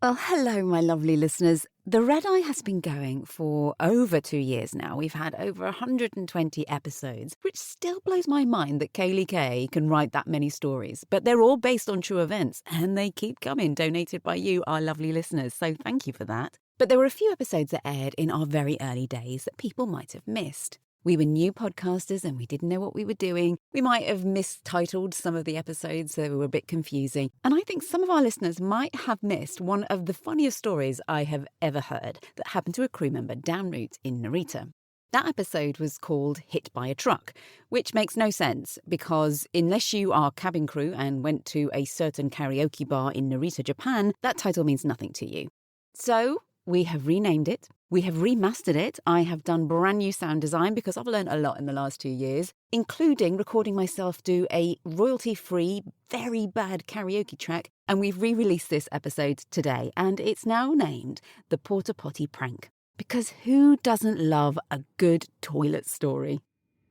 Well, hello, my lovely listeners. The Red Eye has been going for over 2 years now. We've had over 120 episodes, which still blows my mind that Kaylie Kay can write that many stories. But they're all based on true events, and they keep coming, donated by you, our lovely listeners. So thank you for that. But there were a few episodes that aired in our very early days that people might have missed. We were new podcasters and we didn't know what we were doing. We might have mistitled some of the episodes, so they were a bit confusing. And I think some of our listeners might have missed one of the funniest stories I have ever heard that happened to a crew member down route in Narita. That episode was called Hit by a Truck, which makes no sense because unless you are cabin crew and went to a certain karaoke bar in Narita, Japan, that title means nothing to you. So we have renamed it. We have remastered it. I have done brand new sound design because I've learned a lot in the last 2 years, including recording myself do a royalty-free, very bad karaoke track. And we've re-released this episode today, and it's now named The Porta Potty Prank. Because who doesn't love a good toilet story?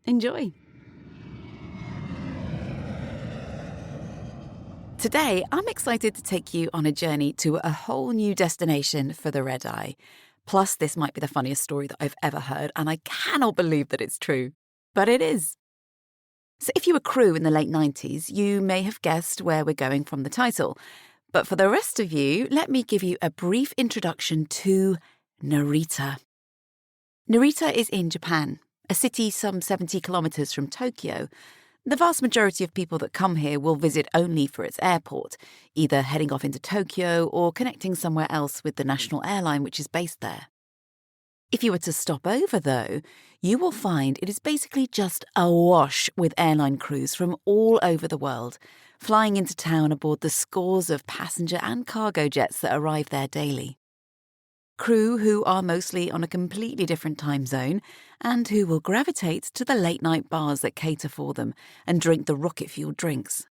Enjoy. Today, I'm excited to take you on a journey to a whole new destination for the Red Eye. Plus, this might be the funniest story that I've ever heard, and I cannot believe that it's true. But it is. So if you were crew in the late 90s, you may have guessed where we're going from the title. But for the rest of you, let me give you a brief introduction to Narita. Narita is in Japan, a city some 70 kilometers from Tokyo. The vast majority of people that come here will visit only for its airport, either heading off into Tokyo or connecting somewhere else with the national airline which is based there. If you were to stop over, though, you will find it is basically just awash with airline crews from all over the world, flying into town aboard the scores of passenger and cargo jets that arrive there daily. Crew who are mostly on a completely different time zone and who will gravitate to the late-night bars that cater for them and drink the rocket-fueled drinks.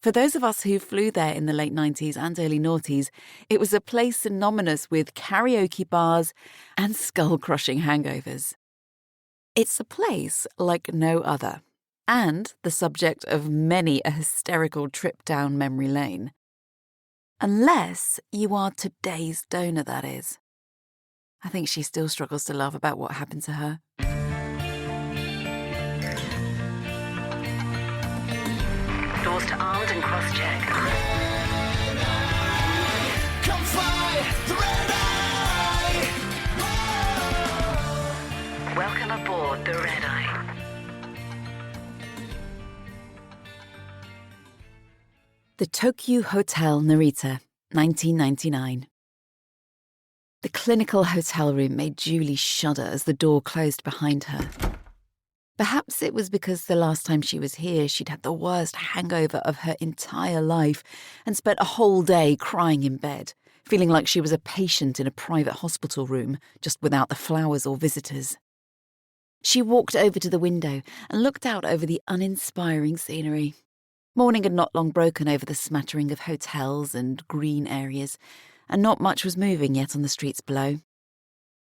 For those of us who flew there in the late 90s and early noughties, it was a place synonymous with karaoke bars and skull-crushing hangovers. It's a place like no other, and the subject of many a hysterical trip down memory lane. Unless you are today's donor, that is. I think she still struggles to laugh about what happened to her. Doors to armed and cross-check. Come fly the Red Eye! Welcome aboard the Red Eye. The Tokyo Hotel Narita, 1999. The clinical hotel room made Julie shudder as the door closed behind her. Perhaps it was because the last time she was here, she'd had the worst hangover of her entire life and spent a whole day crying in bed, feeling like she was a patient in a private hospital room, just without the flowers or visitors. She walked over to the window and looked out over the uninspiring scenery. Morning had not long broken over the smattering of hotels and green areas, and not much was moving yet on the streets below.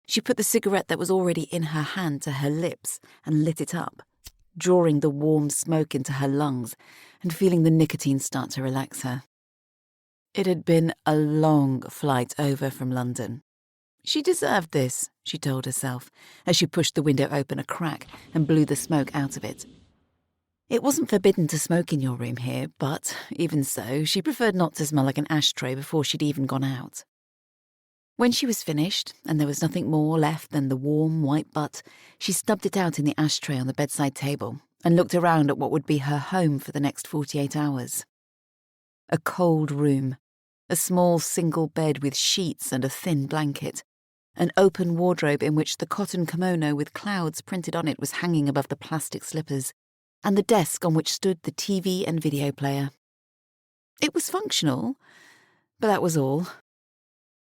She put the cigarette that was already in her hand to her lips and lit it up, drawing the warm smoke into her lungs and feeling the nicotine start to relax her. It had been a long flight over from London. She deserved this, she told herself, as she pushed the window open a crack and blew the smoke out of it. It wasn't forbidden to smoke in your room here, but, even so, she preferred not to smell like an ashtray before she'd even gone out. When she was finished, and there was nothing more left than the warm, white butt, she stubbed it out in the ashtray on the bedside table and looked around at what would be her home for the next 48 hours. A cold room, a small single bed with sheets and a thin blanket, an open wardrobe in which the cotton kimono with clouds printed on it was hanging above the plastic slippers, and the desk on which stood the TV and video player. It was functional, but that was all.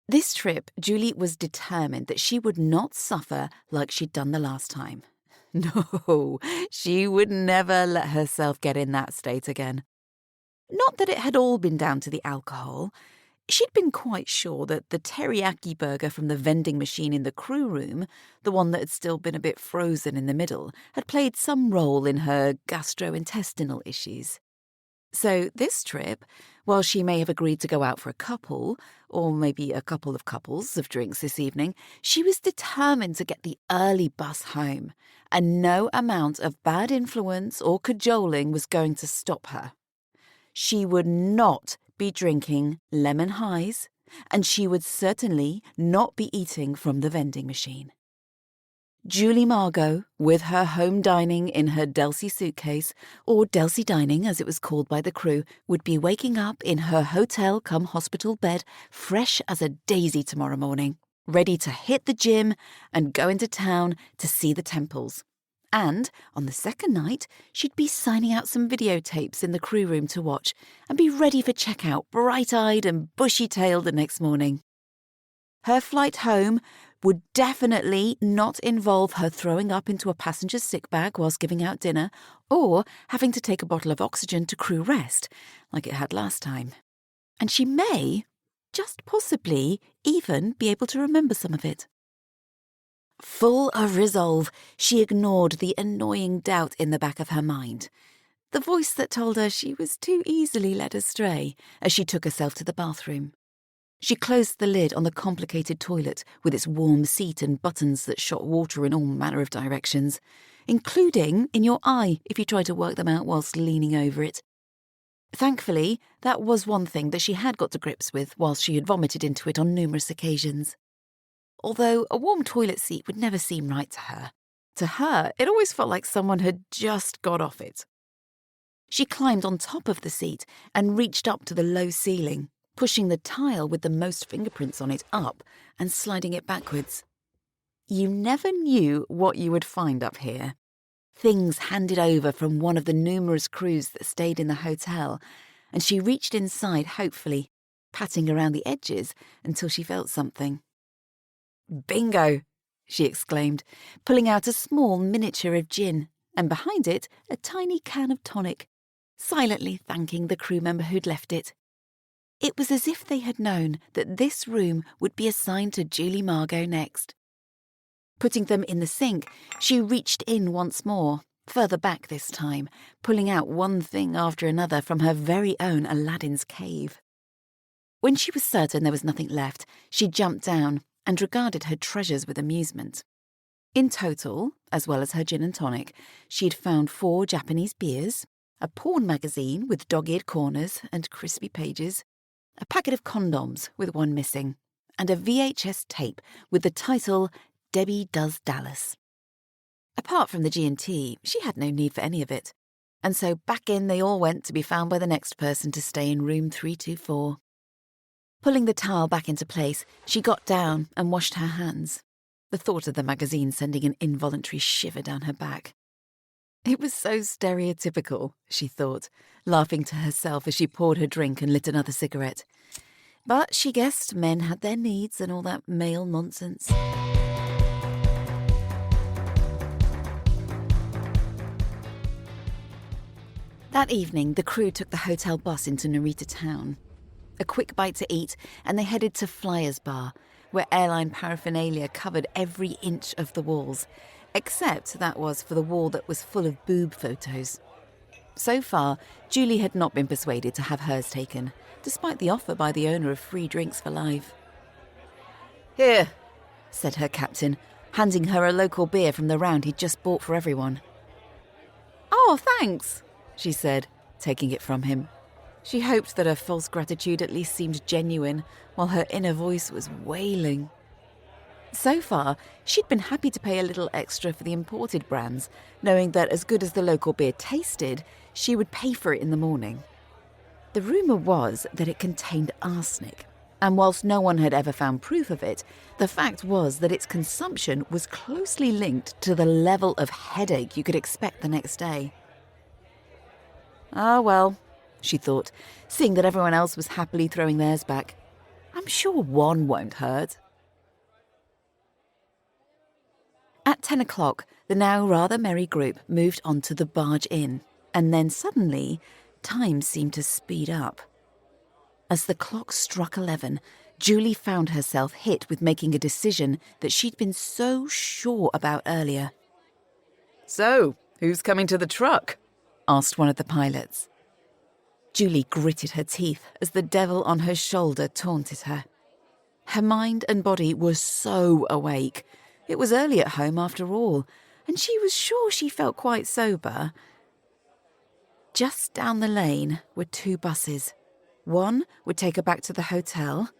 This trip, Julie was determined that she would not suffer like she'd done the last time. No, she would never let herself get in that state again. Not that it had all been down to the alcohol. She'd been quite sure that the teriyaki burger from the vending machine in the crew room, the one that had still been a bit frozen in the middle, had played some role in her gastrointestinal issues. So this trip, while she may have agreed to go out for a couple, or maybe a couple of couples of drinks this evening, she was determined to get the early bus home, and no amount of bad influence or cajoling was going to stop her. She would not be drinking lemon highs, and she would certainly not be eating from the vending machine. Julie Margot, with her home dining in her Delsey suitcase, or Delsey dining as it was called by the crew, would be waking up in her hotel-cum-hospital bed fresh as a daisy tomorrow morning, ready to hit the gym and go into town to see the temples. And on the second night, she'd be signing out some videotapes in the crew room to watch and be ready for checkout, bright-eyed and bushy-tailed the next morning. Her flight home would definitely not involve her throwing up into a passenger's sick bag whilst giving out dinner, or having to take a bottle of oxygen to crew rest, like it had last time. And she may, just possibly, even be able to remember some of it. Full of resolve, she ignored the annoying doubt in the back of her mind, the voice that told her she was too easily led astray, as she took herself to the bathroom. She closed the lid on the complicated toilet with its warm seat and buttons that shot water in all manner of directions, including in your eye if you tried to work them out whilst leaning over it. Thankfully, that was one thing that she had got to grips with whilst she had vomited into it on numerous occasions. Although a warm toilet seat would never seem right to her. To her, it always felt like someone had just got off it. She climbed on top of the seat and reached up to the low ceiling, pushing the tile with the most fingerprints on it up and sliding it backwards. You never knew what you would find up here. Things handed over from one of the numerous crews that stayed in the hotel, and she reached inside hopefully, patting around the edges until she felt something. "Bingo!" she exclaimed, pulling out a small miniature of gin, and behind it a tiny can of tonic, silently thanking the crew member who'd left it. It was as if they had known that this room would be assigned to Julie Margot next. Putting them in the sink, she reached in once more, further back this time, pulling out one thing after another from her very own Aladdin's cave. When she was certain there was nothing left, she jumped down and regarded her treasures with amusement. In total, as well as her gin and tonic, she'd found 4 Japanese beers, a porn magazine with dog-eared corners and crispy pages, a packet of condoms with one missing, and a VHS tape with the title Debbie Does Dallas. Apart from the G&T, she had no need for any of it, and so back in they all went to be found by the next person to stay in room 324. Pulling the towel back into place, she got down and washed her hands, the thought of the magazine sending an involuntary shiver down her back. It was so stereotypical, she thought, laughing to herself as she poured her drink and lit another cigarette. But she guessed men had their needs and all that male nonsense. That evening, the crew took the hotel bus into Narita town. A quick bite to eat, and they headed to Flyers Bar, where airline paraphernalia covered every inch of the walls, except that was for the wall that was full of boob photos. So far, Julie had not been persuaded to have hers taken, despite the offer by the owner of free drinks for life. "Here," said her captain, handing her a local beer from the round he'd just bought for everyone. "Oh, thanks," she said, taking it from him. She hoped that her false gratitude at least seemed genuine, while her inner voice was wailing. So far, she'd been happy to pay a little extra for the imported brands, knowing that as good as the local beer tasted, she would pay for it in the morning. The rumour was that it contained arsenic, and whilst no one had ever found proof of it, the fact was that its consumption was closely linked to the level of headache you could expect the next day. "Ah, well," she thought, seeing that everyone else was happily throwing theirs back. "I'm sure one won't hurt." At 10 o'clock, the now rather merry group moved on to the Barge Inn, and then suddenly, time seemed to speed up. As the clock struck 11, Julie found herself hit with making a decision that she'd been so sure about earlier. "So, who's coming to the truck?" asked one of the pilots. Julie gritted her teeth as the devil on her shoulder taunted her. Her mind and body were so awake. It was early at home after all, and she was sure she felt quite sober. Just down the lane were 2 buses. One would take her back to the hotel.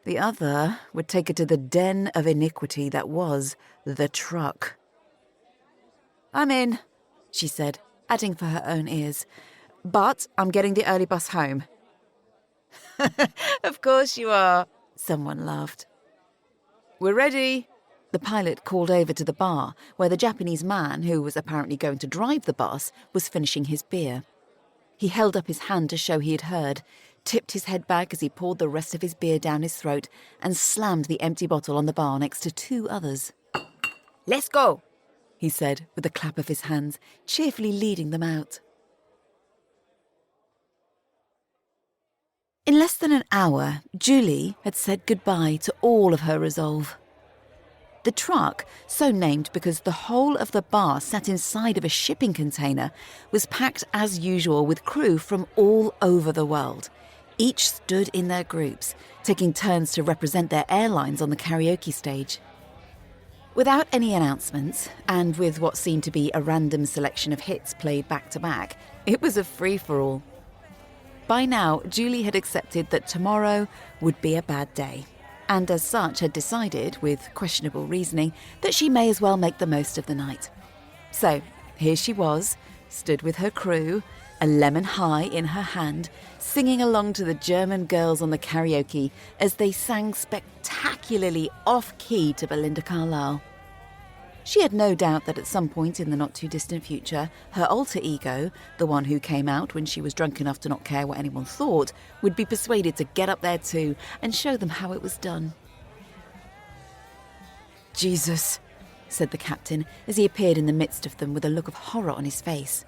The other would take her to the den of iniquity that was the truck. "I'm in," she said, adding for her own ears. "But I'm getting the early bus home." "Of course you are," someone laughed. "We're ready," the pilot called over to the bar, where the Japanese man, who was apparently going to drive the bus, was finishing his beer. He held up his hand to show he had heard, tipped his head back as he poured the rest of his beer down his throat, and slammed the empty bottle on the bar next to 2 others. "Let's go," he said with a clap of his hands, cheerfully leading them out. In less than an hour, Julie had said goodbye to all of her resolve. The truck, so named because the whole of the bar sat inside of a shipping container, was packed as usual with crew from all over the world. Each stood in their groups, taking turns to represent their airlines on the karaoke stage. Without any announcements, and with what seemed to be a random selection of hits played back to back, it was a free-for-all. By now, Julie had accepted that tomorrow would be a bad day, and as such had decided, with questionable reasoning, that she may as well make the most of the night. So, here she was, stood with her crew, a lemon high in her hand, singing along to the German girls on the karaoke as they sang spectacularly off-key to Belinda Carlisle. She had no doubt that at some point in the not-too-distant future, her alter ego, the one who came out when she was drunk enough to not care what anyone thought, would be persuaded to get up there too and show them how it was done. "Jesus," said the captain as he appeared in the midst of them with a look of horror on his face.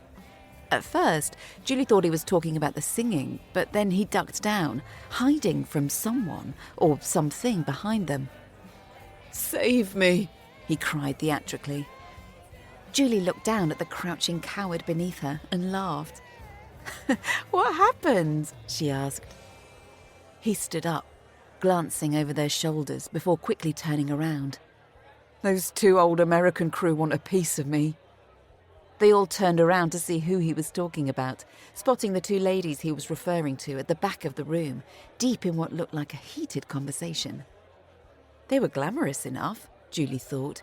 At first, Julie thought he was talking about the singing, but then he ducked down, hiding from someone or something behind them. "Save me," he cried theatrically. Julie looked down at the crouching coward beneath her and laughed. "What happened?" she asked. He stood up, glancing over their shoulders before quickly turning around. "Those 2 old American crew want a piece of me." They all turned around to see who he was talking about, spotting the 2 ladies he was referring to at the back of the room, deep in what looked like a heated conversation. They were glamorous enough, Julie thought,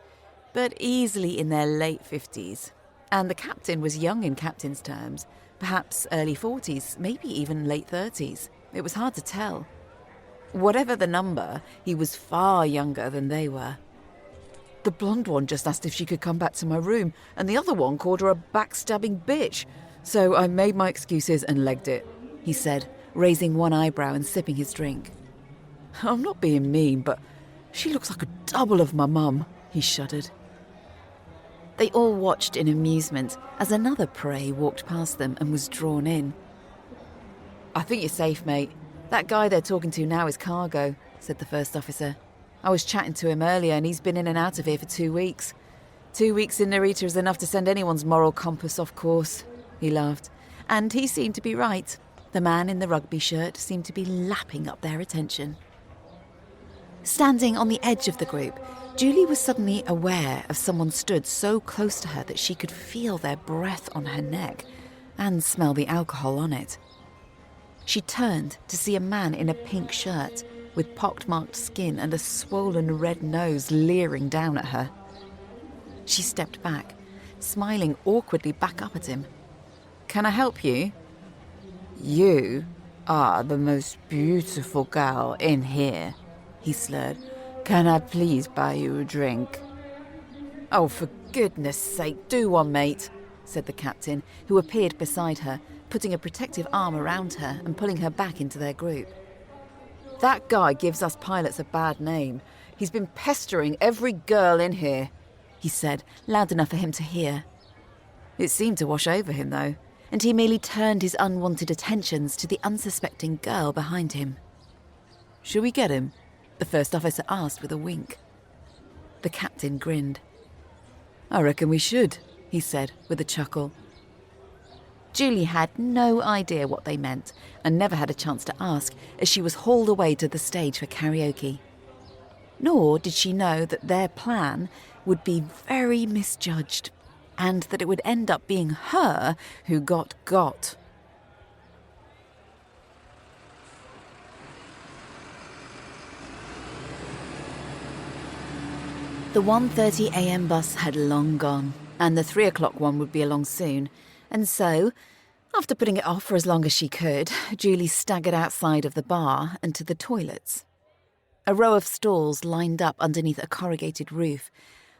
but easily in their late 50s. And the captain was young in captain's terms, perhaps early 40s, maybe even late 30s. It was hard to tell. Whatever the number, he was far younger than they were. "The blonde one just asked if she could come back to my room, and the other one called her a backstabbing bitch. So I made my excuses and legged it," he said, raising one eyebrow and sipping his drink. "I'm not being mean, but she looks like a double of my mum," he shuddered. They all watched in amusement as another prey walked past them and was drawn in. "I think you're safe, mate. That guy they're talking to now is cargo," said the first officer. "I was chatting to him earlier and he's been in and out of here for 2 weeks. 2 weeks in Narita is enough to send anyone's moral compass off course," he laughed. And he seemed to be right. The man in the rugby shirt seemed to be lapping up their attention. Standing on the edge of the group, Julie was suddenly aware of someone stood so close to her that she could feel their breath on her neck and smell the alcohol on it. She turned to see a man in a pink shirt with pockmarked skin and a swollen red nose leering down at her. She stepped back, smiling awkwardly back up at him. "Can I help you?" "You are the most beautiful girl in here," he slurred. "Can I please buy you a drink?" "Oh, for goodness sake, do one, mate," said the captain, who appeared beside her, putting a protective arm around her and pulling her back into their group. "That guy gives us pilots a bad name. He's been pestering every girl in here," he said, loud enough for him to hear. It seemed to wash over him, though, and he merely turned his unwanted attentions to the unsuspecting girl behind him. "Shall we get him?" the first officer asked with a wink. The captain grinned. "I reckon we should," he said with a chuckle. Julie had no idea what they meant and never had a chance to ask as she was hauled away to the stage for karaoke. Nor did she know that their plan would be very misjudged and that it would end up being her who got. The 1:30 a.m. bus had long gone, and the 3 o'clock one would be along soon, and so, after putting it off for as long as she could, Julie staggered outside of the bar and to the toilets. A row of stalls lined up underneath a corrugated roof,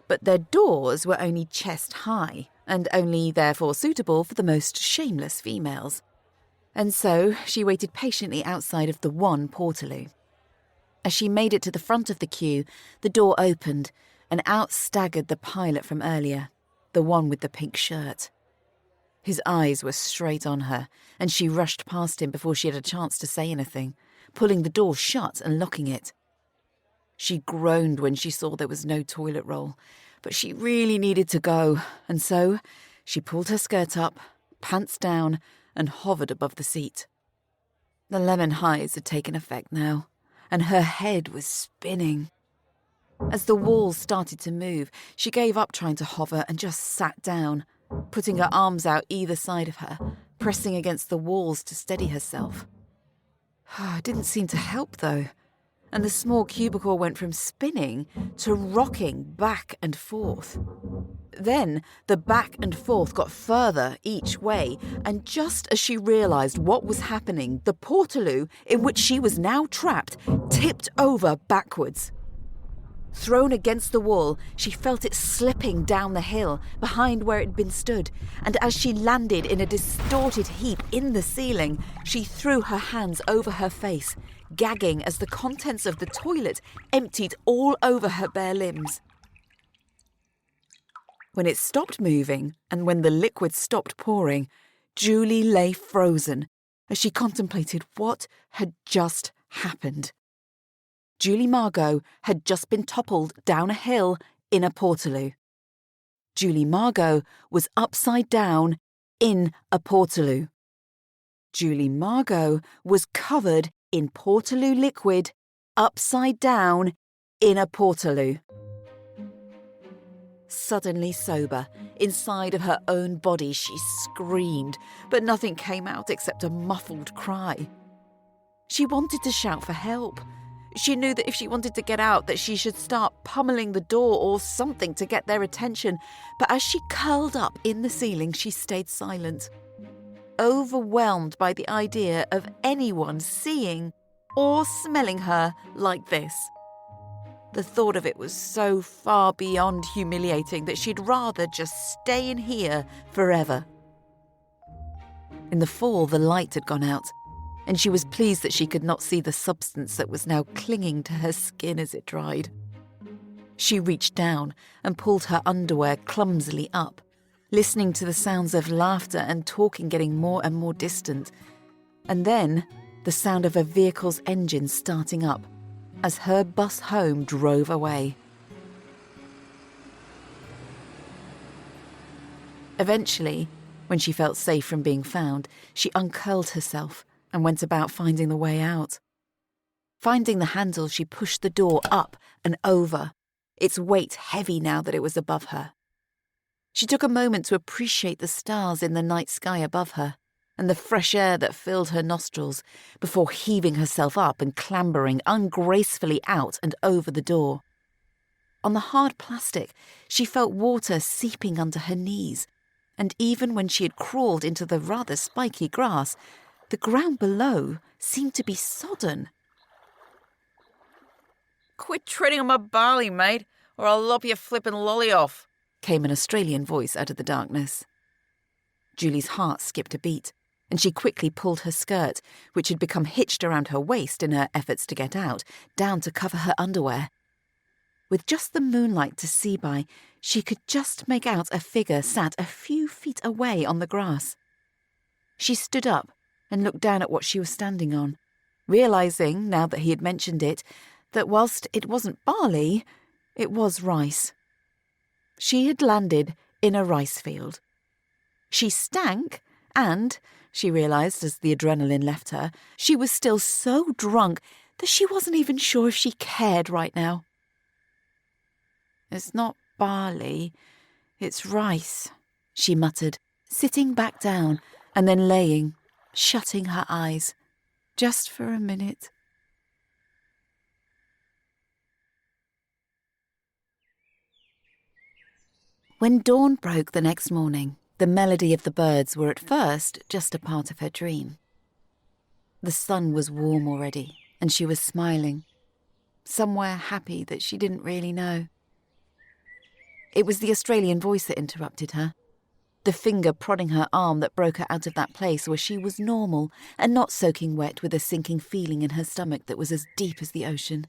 but their doors were only chest high, and only therefore suitable for the most shameless females. And so she waited patiently outside of the one Portaloo. As she made it to the front of the queue, the door opened, and out staggered the pilot from earlier, the one with the pink shirt. His eyes were straight on her, and she rushed past him before she had a chance to say anything, pulling the door shut and locking it. She groaned when she saw there was no toilet roll, but she really needed to go, and so she pulled her skirt up, pants down, and hovered above the seat. The lemon highs had taken effect now, and her head was spinning. As the walls started to move, she gave up trying to hover and just sat down, putting her arms out either side of her, pressing against the walls to steady herself. It didn't seem to help, though, and the small cubicle went from spinning to rocking back and forth. Then the back and forth got further each way, and just as she realised what was happening, the Portaloo, in which she was now trapped, tipped over backwards. Thrown against the wall, she felt it slipping down the hill behind where it had been stood, and as she landed in a distorted heap in the ceiling, she threw her hands over her face, gagging as the contents of the toilet emptied all over her bare limbs. When it stopped moving, and when the liquid stopped pouring, Julie lay frozen as she contemplated what had just happened. Julie Margot had just been toppled down a hill in a Portaloo. Julie Margot was upside down in a Portaloo. Julie Margot was covered in Portaloo liquid, upside down in a Portaloo. Suddenly sober, inside of her own body, she screamed, but nothing came out except a muffled cry. She wanted to shout for help. She knew that if she wanted to get out, that she should start pummeling the door or something to get their attention, but as she curled up in the ceiling, she stayed silent, overwhelmed by the idea of anyone seeing or smelling her like this. The thought of it was so far beyond humiliating that she'd rather just stay in here forever. In the fall, the light had gone out, and she was pleased that she could not see the substance that was now clinging to her skin as it dried. She reached down and pulled her underwear clumsily up, listening to the sounds of laughter and talking getting more and more distant, and then the sound of a vehicle's engine starting up as her bus home drove away. Eventually, when she felt safe from being found, she uncurled herself and went about finding the way out. Finding the handle, she pushed the door up and over, its weight heavy now that it was above her. She took a moment to appreciate the stars in the night sky above her and the fresh air that filled her nostrils before heaving herself up and clambering ungracefully out and over the door. On the hard plastic, she felt water seeping under her knees, and even when she had crawled into the rather spiky grass, the ground below seemed to be sodden. "Quit treading on my barley, mate, or I'll lop your flippin' lolly off," came an Australian voice out of the darkness. Julie's heart skipped a beat, and she quickly pulled her skirt, which had become hitched around her waist in her efforts to get out, down to cover her underwear. With just the moonlight to see by, she could just make out a figure sat a few feet away on the grass. She stood up and looked down at what she was standing on, realising, now that he had mentioned it, that whilst it wasn't barley, it was rice. She had landed in a rice field. She stank, And, she realised as the adrenaline left her, she was still so drunk that she wasn't even sure if she cared right now. "It's not barley, it's rice," she muttered, sitting back down and then laying, shutting her eyes, just for a minute. When dawn broke the next morning, the melody of the birds were at first just a part of her dream. The sun was warm already, and she was smiling, somewhere happy that she didn't really know. It was the Australian voice that interrupted her, the finger prodding her arm that broke her out of that place where she was normal and not soaking wet with a sinking feeling in her stomach that was as deep as the ocean.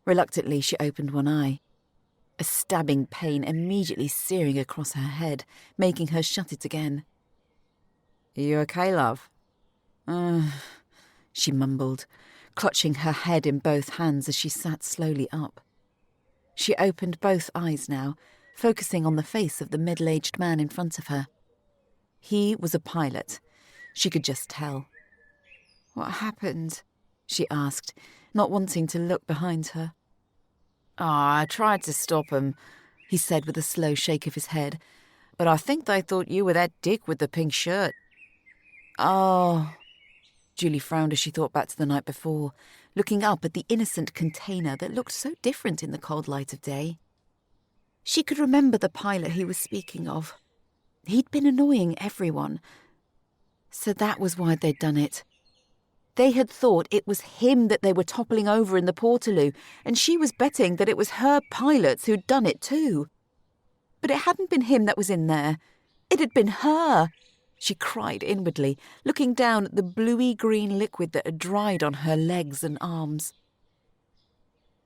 Reluctantly, she opened one eye, a stabbing pain immediately searing across her head, making her shut it again. "Are you okay, love?" She mumbled, clutching her head in both hands as she sat slowly up. She opened both eyes now, focusing on the face of the middle-aged man in front of her. He was a pilot. She could just tell. "What happened?" she asked, not wanting to look behind her. "I tried to stop him," he said with a slow shake of his head, "but I think they thought you were that dick with the pink shirt." "Oh." Julie frowned as she thought back to the night before, looking up at the innocent container that looked so different in the cold light of day. She could remember the pilot he was speaking of. He'd been annoying everyone. So that was why they'd done it. They had thought it was him that they were toppling over in the Portaloo, and she was betting that it was her pilots who'd done it too. But it hadn't been him that was in there. It had been her. She cried inwardly, looking down at the bluey-green liquid that had dried on her legs and arms.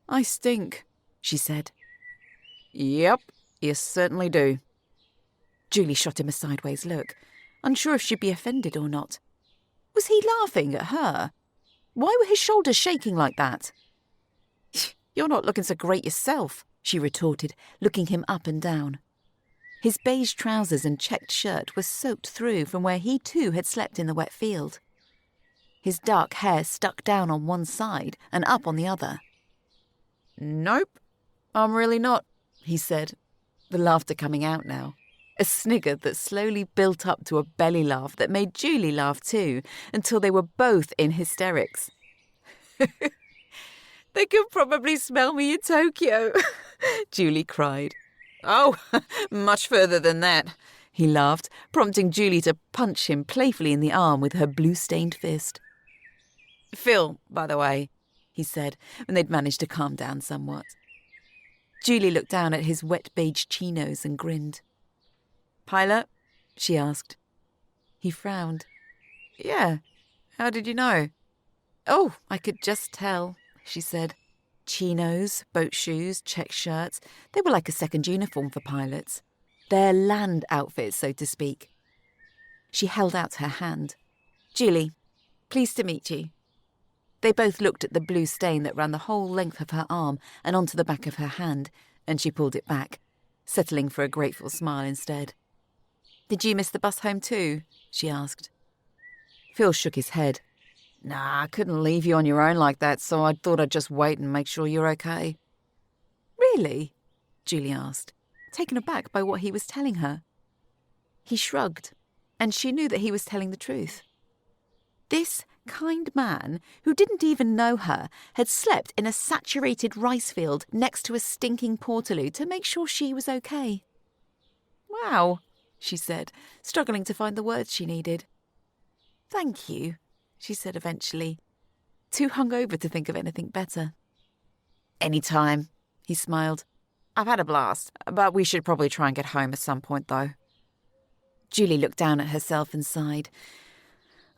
"I stink," she said. "Yep, you certainly do." Julie shot him a sideways look, unsure if she'd be offended or not. Was he laughing at her? Why were his shoulders shaking like that? "You're not looking so great yourself," she retorted, looking him up and down. His beige trousers and checked shirt were soaked through from where he too had slept in the wet field. His dark hair stuck down on one side and up on the other. "Nope, I'm really not," he said, the laughter coming out now. A snigger that slowly built up to a belly laugh that made Julie laugh too, until they were both in hysterics. "They could probably smell me in Tokyo," Julie cried. "Oh, much further than that," he laughed, prompting Julie to punch him playfully in the arm with her blue-stained fist. "Phil, by the way," he said, when they'd managed to calm down somewhat. Julie looked down at his wet beige chinos and grinned. "Pilot?" she asked. He frowned. "Yeah, how did you know?" "Oh, I could just tell," she said. Chinos, boat shoes, check shirts, they were like a second uniform for pilots. Their land outfits, so to speak. She held out her hand. "Julie, pleased to meet you." They both looked at the blue stain that ran the whole length of her arm and onto the back of her hand, and she pulled it back, settling for a grateful smile instead. "Did you miss the bus home too?" she asked. Phil shook his head. "Nah, I couldn't leave you on your own like that, so I thought I'd just wait and make sure you're okay." "Really?" Julie asked, taken aback by what he was telling her. He shrugged, and she knew that he was telling the truth. This kind man, who didn't even know her, had slept in a saturated rice field next to a stinking Portaloo to make sure she was okay. "Wow," she said, struggling to find the words she needed. "Thank you," she said eventually, too hungover to think of anything better. "Any time," he smiled. "I've had a blast, but we should probably try and get home at some point, though." Julie looked down at herself and sighed.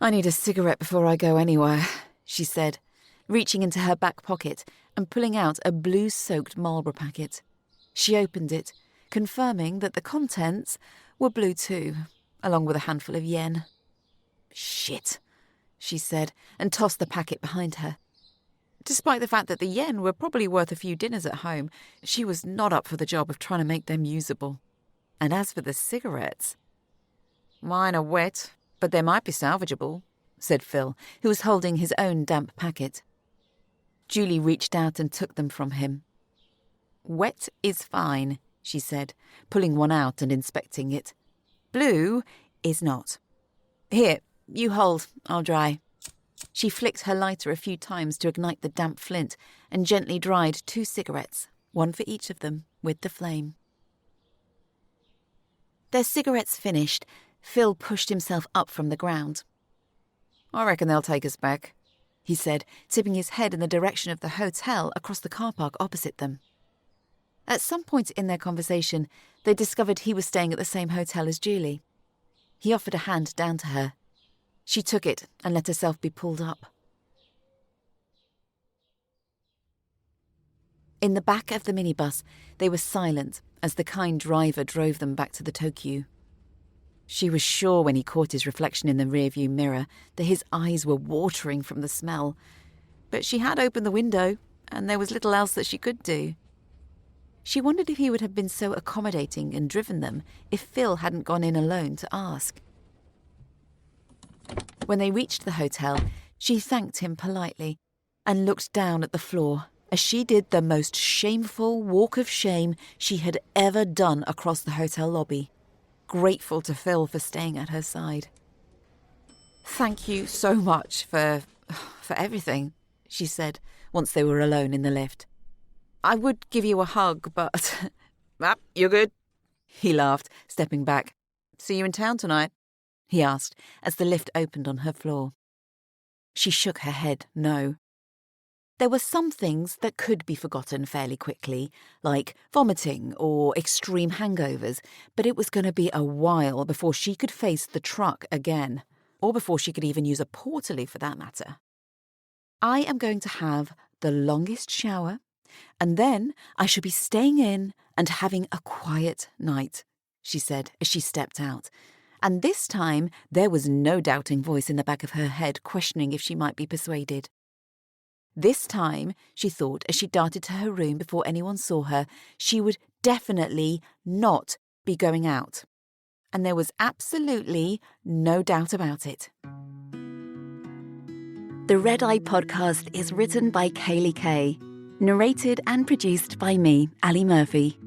"I need a cigarette before I go anywhere," she said, reaching into her back pocket and pulling out a blue-soaked Marlboro packet. She opened it, confirming that the contents were blue too, along with a handful of yen. "Shit," she said, and tossed the packet behind her. Despite the fact that the yen were probably worth a few dinners at home, she was not up for the job of trying to make them usable. And as for the cigarettes... Mine are wet, but they might be salvageable, said Phil, who was holding his own damp packet. Julie reached out and took them from him. Wet is fine, she said, pulling one out and inspecting it. Blue is not. Here, you hold, I'll dry. She flicked her lighter a few times to ignite the damp flint and gently dried 2 cigarettes, one for each of them, with the flame. Their cigarettes finished, Phil pushed himself up from the ground. I reckon they'll take us back, he said, tipping his head in the direction of the hotel across the car park opposite them. At some point in their conversation, they discovered he was staying at the same hotel as Julie. He offered a hand down to her. She took it and let herself be pulled up. In the back of the minibus, they were silent as the kind driver drove them back to the Tokyo. She was sure when he caught his reflection in the rearview mirror that his eyes were watering from the smell. But she had opened the window, and there was little else that she could do. She wondered if he would have been so accommodating and driven them if Phil hadn't gone in alone to ask. When they reached the hotel, she thanked him politely and looked down at the floor as she did the most shameful walk of shame she had ever done across the hotel lobby, grateful to Phil for staying at her side. Thank you so much for everything, she said once they were alone in the lift. I would give you a hug, but... You're good? He laughed, stepping back. See you in town tonight? He asked, as the lift opened on her floor. She shook her head, no. There were some things that could be forgotten fairly quickly, like vomiting or extreme hangovers, but it was going to be a while before she could face the truck again, or before she could even use a Porta for that matter. I am going to have the longest shower, and then I shall be staying in and having a quiet night, she said as she stepped out. And this time there was no doubting voice in the back of her head questioning if she might be persuaded. This time, she thought as she darted to her room before anyone saw her, she would definitely not be going out. And there was absolutely no doubt about it. The Red Eye podcast is written by Kaylie Kay, narrated and produced by me, Ali Murphy.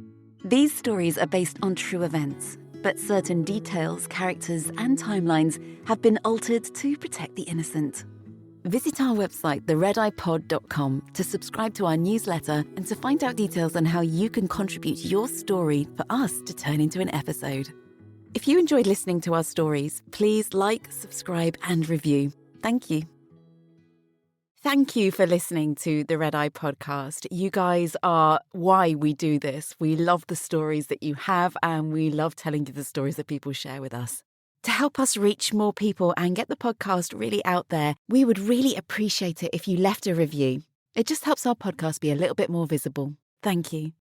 These stories are based on true events, but certain details, characters, and timelines have been altered to protect the innocent. Visit our website, theredeyepod.com, to subscribe to our newsletter and to find out details on how you can contribute your story for us to turn into an episode. If you enjoyed listening to our stories, please like, subscribe, and review. Thank you. Thank you for listening to the Red Eye podcast. You guys are why we do this. We love the stories that you have, and we love telling you the stories that people share with us. To help us reach more people and get the podcast really out there, we would really appreciate it if you left a review. It just helps our podcast be a little bit more visible. Thank you.